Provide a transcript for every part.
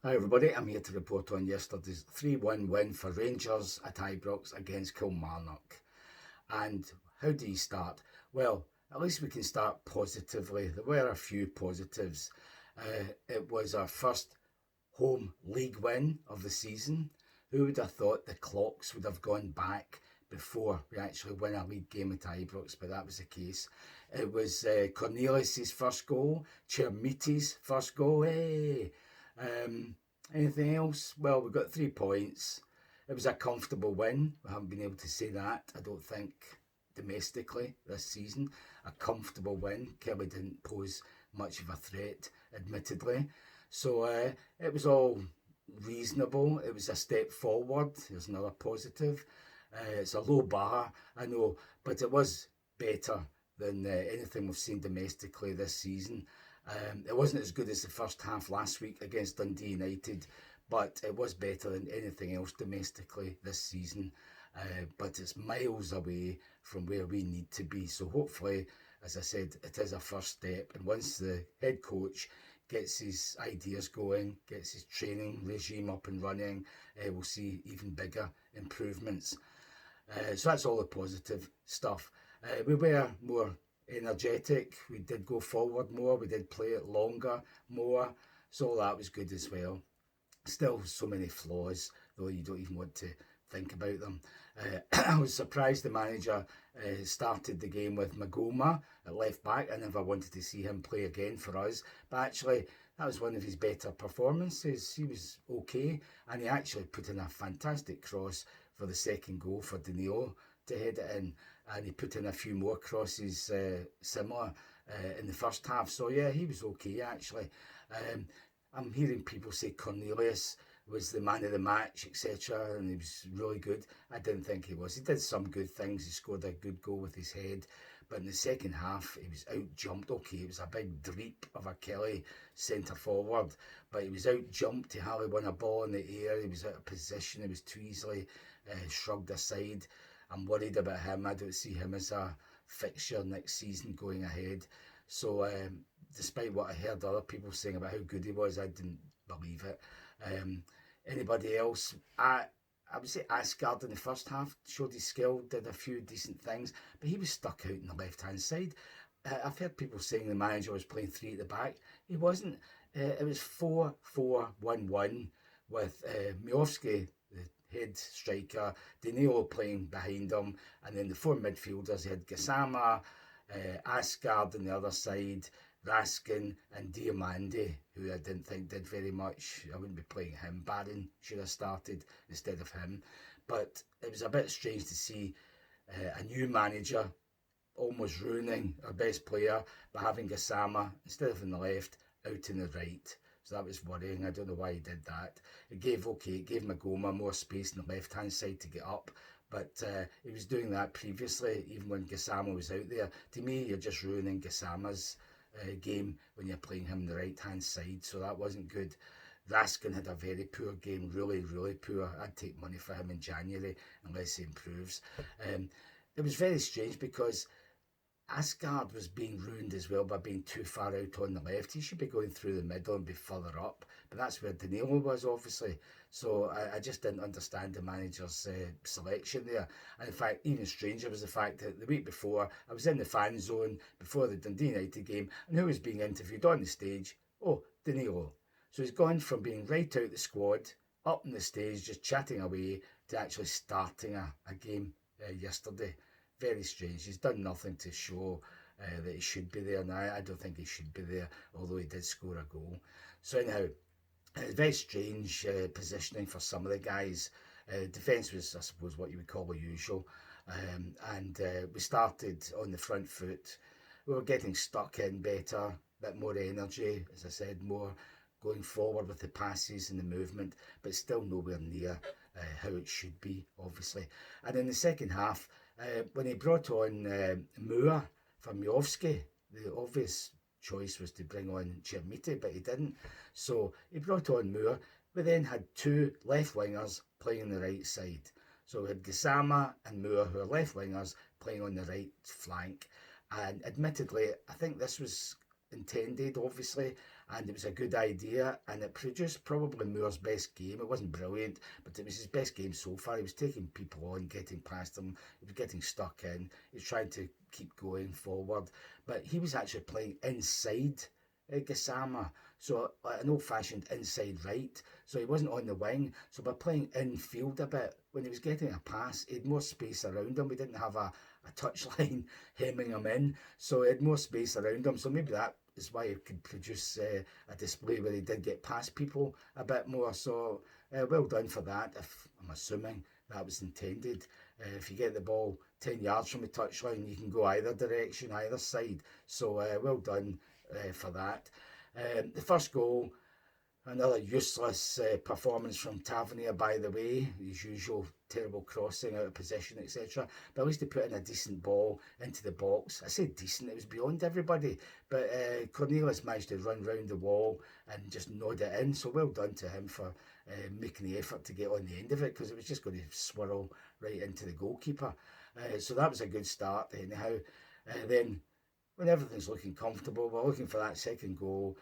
Hi everybody, I'm here to report on yesterday's 3-1 win for Rangers at Ibrox against Kilmarnock. And how do you start? Well, at least we can start positively. There were a few positives. It was our first home league win of the season. Who would have thought the clocks would have gone back before we actually win a league game at Ibrox, but that was the case. It was Cornelius's first goal, Chermiti's first goal. Hey! Um, Anything else? Well, we got 3 points. It was a comfortable win. We haven't been able to say that, I don't think, domestically this season. A comfortable win. Kelly didn't pose much of a threat, admittedly. So it was all reasonable. It was a step forward. There's another positive. It's a low bar, I know, but it was better than anything we've seen domestically this season. It wasn't as good as the first half last week against Dundee United, but it was better than anything else domestically this season. But it's miles away from where we need to be. So hopefully, as I said, it is a first step. And once the head coach gets his ideas going, gets his training regime up and running, we'll see even bigger improvements. So that's all the positive stuff. We were more energetic. We did go forward more. We did play it longer, more. So all that was good as well. Still so many flaws, though you don't even want to think about them. I was surprised the manager started the game with Magoma at left back. I never wanted to see him play again for us, but actually that was one of his better performances. He was okay, and he actually put in a fantastic cross for the second goal for Danilo to head it in, and he put in a few more crosses similar in the first half. So yeah, he was okay actually. Um, I'm hearing people say Cornelius was the man of the match, etc., and he was really good. I didn't think he was. He did some good things. He scored a good goal with his head, but in the second half, he was out jumped. Okay, it was a big dreep of a Kelly centre forward, but he was out jumped. He hardly won a ball in the air. He was out of position. He was too easily shrugged aside. I'm worried about him. I don't see him as a fixture next season going ahead. So despite what I heard other people saying about how good he was, I didn't believe it. Um, Anybody else? I would say Asgard in the first half showed his skill, did a few decent things, but he was stuck out on the left hand side. I've heard people saying the manager was playing three at the back. He wasn't. It was 4-4-1-1 with Miovski, the head striker, Danilo playing behind him, and then the four midfielders. He had Gassama, Asgard on the other side, Raskin and Diamandi, who I didn't think did very much. I wouldn't be playing him. Barron should have started instead of him. But it was a bit strange to see a new manager almost ruining our best player by having Gassama instead of on the left, out in the right. So that was worrying. I don't know why he did that. It gave Magoma more space on the left hand side to get up, but he was doing that previously, even when Gassama was out there. To me, you're just ruining Gassama's game when you're playing him on the right hand side, so that wasn't good. Raskin had a very poor game, really, really poor. I'd take money for him in January unless he improves. Um, it was very strange because Asgard was being ruined as well by being too far out on the left. He should be going through the middle and be further up, but that's where Danilo was, obviously. So I just didn't understand the manager's selection there. And in fact, even stranger was the fact that the week before, I was in the fan zone before the Dundee United game, and who was being interviewed on the stage? Oh, Danilo. So he's gone from being right out the squad, up on the stage, just chatting away, to actually starting a game yesterday. Very strange. He's done nothing to show that he should be there. Now, I don't think he should be there, although he did score a goal. So, anyhow, it's very strange positioning for some of the guys. Defence was, I suppose, what you would call the usual. And we started on the front foot. We were getting stuck in better, a bit more energy, as I said, more going forward with the passes and the movement, but still nowhere near how it should be, obviously. And in the second half, when he brought on Moore for Miovski, the obvious choice was to bring on Chermiti, but he didn't. So he brought on Moore. We then had two left wingers playing on the right side. So we had Gassama and Moore, who are left wingers, playing on the right flank. And admittedly, I think this was intended, obviously. and it was a good idea, and it produced probably Moore's best game. It wasn't brilliant, but it was his best game so far. He was taking people on, getting past them, he was getting stuck in, he was trying to keep going forward, but he was actually playing inside Gassama, so like an old-fashioned inside right, so he wasn't on the wing. So by playing infield a bit, when he was getting a pass, he had more space around him. We didn't have a touchline hemming him in, so he had more space around him. So maybe that is why he could produce a display where he did get past people a bit more. So well done for that. If I'm assuming that was intended. If you get the ball 10 yards from the touchline, you can go either direction, either side. So well done for that. The first goal, another useless performance from Tavernier, by the way. His usual terrible crossing out of position, etc. But at least he put in a decent ball into the box. I say decent, it was beyond everybody. But Cornelius managed to run round the wall and just nod it in. So well done to him for making the effort to get on the end of it, because it was just going to swirl right into the goalkeeper. So that was a good start anyhow. Then when everything's looking comfortable, we're looking for that second goal.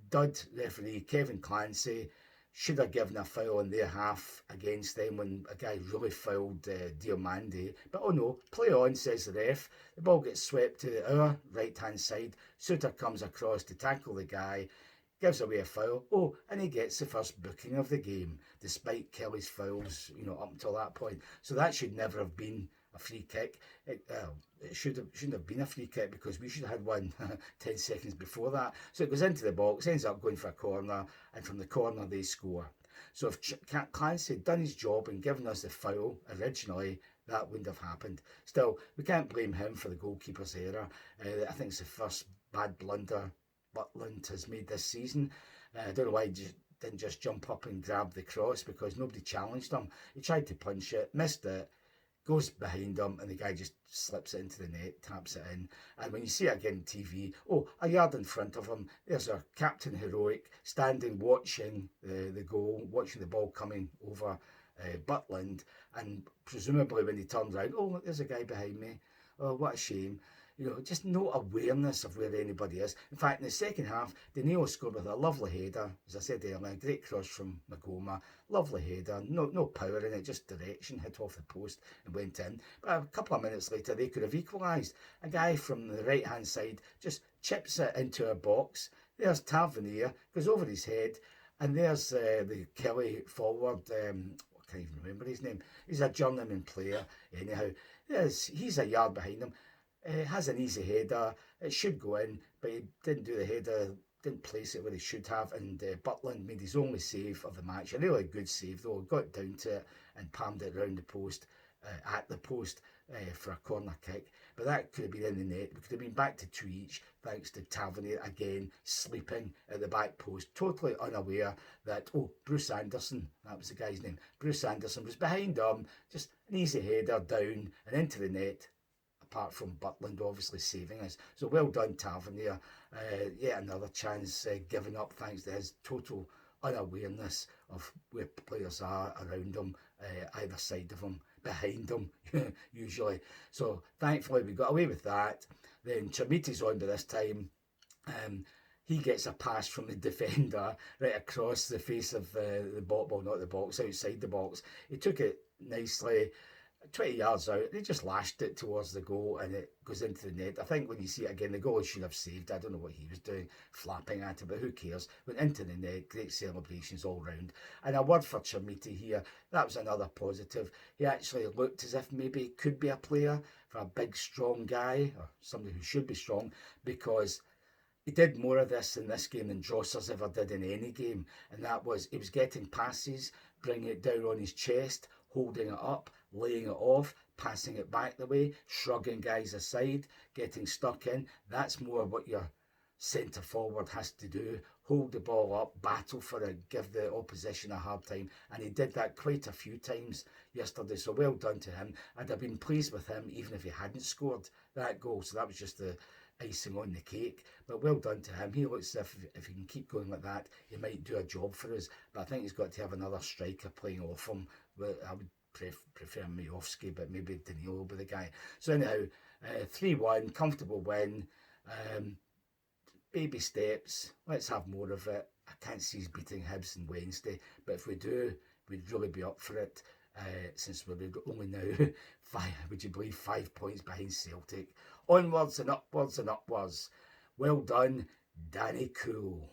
Dud referee Kevin Clancy should have given a foul on their half against them when a guy really fouled Diomande. But oh no, play on, says the ref. The ball gets swept to our right-hand side. Suter comes across to tackle the guy, gives away a foul. Oh, and he gets the first booking of the game, despite Kelly's fouls, up until that point. So that should never have been a free kick. It shouldn't have been a free kick, because we should have had one 10 seconds before that. So it goes into the box, ends up going for a corner, and from the corner they score. So if Clancy had done his job and given us the foul originally, that wouldn't have happened. Still, we can't blame him for the goalkeeper's error. I think it's the first bad blunder Butland has made this season. I don't know why he didn't just jump up and grab the cross, because nobody challenged him. He tried to punch it, missed it, goes behind him, and the guy just slips it into the net, taps it in. And when you see it again on TV, a yard in front of him, there's our Captain Heroic standing watching the goal, watching the ball coming over Butland, and presumably when he turns around, there's a guy behind me. Oh, what a shame. Just no awareness of where anybody is. In fact, in the second half, Danilo scored with a lovely header. As I said earlier, great cross from Magoma. Lovely header. No power in it, just direction. Hit off the post and went in. But a couple of minutes later, they could have equalised. A guy from the right-hand side just chips it into a box. There's Tavernier, goes over his head. And there's the Kelly forward. I can't even remember his name. He's a journeyman player. Anyhow, he's a yard behind him. Has an easy header. It should go in, but he didn't do the header, didn't place it where he should have, and Butland made his only save of the match. A really good save though, got down to it and palmed it round the post, at the post, for a corner kick. But that could have been in the net. We could have been back to 2 each, thanks to Tavernier again sleeping at the back post, totally unaware that, Bruce Anderson, that was the guy's name, Bruce Anderson was behind him, just an easy header down and into the net, apart from Butland obviously saving us. So well done, Tavernier. Yet another chance given up thanks to his total unawareness of where players are around him, either side of him, behind him, usually. So thankfully we got away with that. Then Chermiti's on by this time. He gets a pass from the defender right across the face of the box, well, not the box, outside the box. He took it nicely, 20 yards out, they just lashed it towards the goal and it goes into the net. I think when you see it again, the goal should have saved. I don't know what he was doing, flapping at it, but who cares? Went into the net, great celebrations all round. And a word for Chermiti here, that was another positive. He actually looked as if maybe he could be a player for a big, strong guy, or somebody who should be strong, because he did more of this in this game than Drossers ever did in any game. And that was, he was getting passes, bringing it down on his chest, holding it up, laying it off, passing it back the way, shrugging guys aside, getting stuck in. That's more what your centre forward has to do. Hold the ball up, battle for it, give the opposition a hard time. And he did that quite a few times yesterday. So well done to him. I'd have been pleased with him even if he hadn't scored that goal. So that was just the icing on the cake. But well done to him. He looks as if he can keep going like that, he might do a job for us. But I think he's got to have another striker playing off him. I would prefer Miovski, but maybe Danilo will be the guy. So anyhow, 3-1, comfortable win. baby steps. Let's have more of it. I can't see us beating Hibs on Wednesday, but if we do, we'd really be up for it. Since we're only now would you believe, 5 points behind Celtic. Onwards and upwards and upwards. Well done, Danny Cool.